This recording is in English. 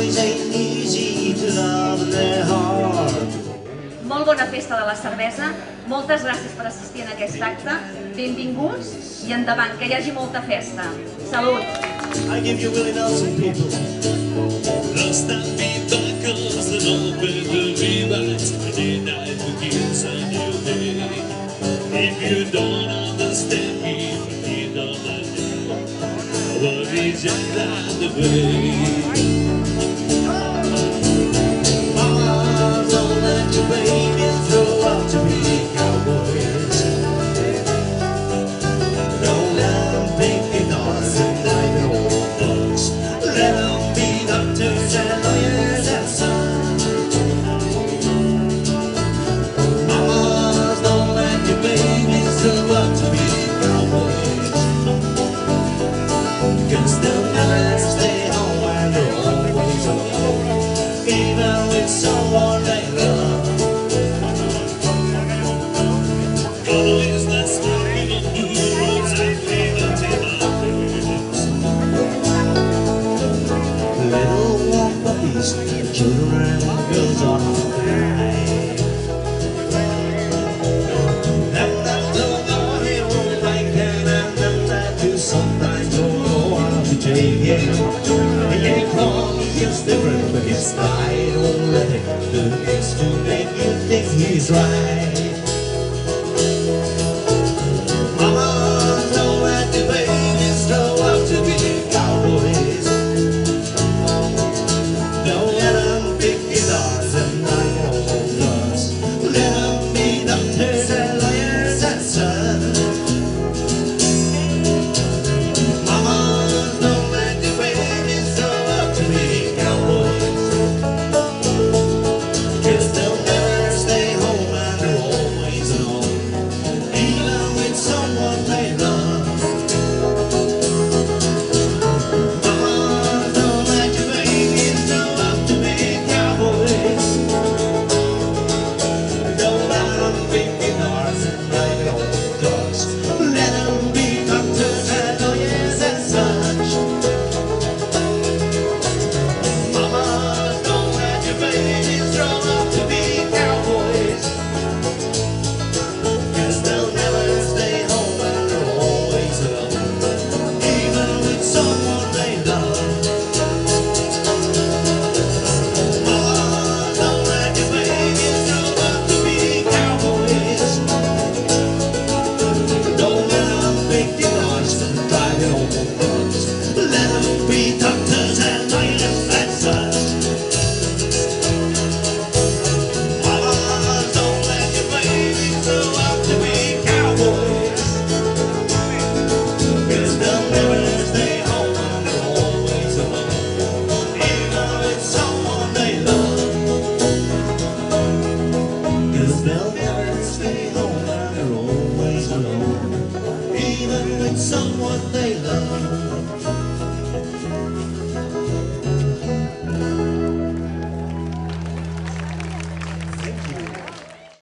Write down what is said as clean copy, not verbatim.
Cowboys ain't easy to love in their heart. Molt bona festa de la cervesa, moltes gràcies per assistir en aquest acte, benvinguts i endavant, que hi hagi molta festa. Salut! I give you Willie Nelson, people. Lost that feedback comes that open the rewrite. The night begins a new day. If you don't understand me, forget all my day. Worries just out the way. Mama, don't let your baby throw up to be cowboys. Don't let them pick guitars and like old bugs. Let them be doctors and lawyers and sons. Mamas, don't let your babies grow up to be cowboys. 'Cause they'll never stay home when they're always alone, even with someone they love. Always let's walk on the roads and leave it in our boots. Little warm puppies, children and girls are alright. Them that don't know him like that, and them that do sometimes don't know how to take him. He ain't wrong, he is different, but his style don't let him do things to make you think he's right. Mama, don't let your babies grow up to be cowboys. Don't let them pick guitars and like old guns. Let them be doctors and lawyers and sons. Mama, don't let your babies grow up to be cowboys. 'Cause they'll never stay home and they're always alone, even with someone they love. Mama, don't let your babies grow up to be cowboys. Don't let them pick guitars and like old dogs. Let them be doctors and lawyers and such. Mama, don't let your babies grow up to be cowboys. 'Cause they'll never stay home and they're always alone, even with someone they love. Mama, don't let your babies grow up to be cowboys. Don't let them pick guitars and drive old bugs. Let them be doctors and lawyers and such. Mama, don't let your babies grow up to be cowboys. 'Cause they'll never stay home and they're always alone, even with someone they love. 'Cause they'll never stay home and they're always alone, even with someone they love.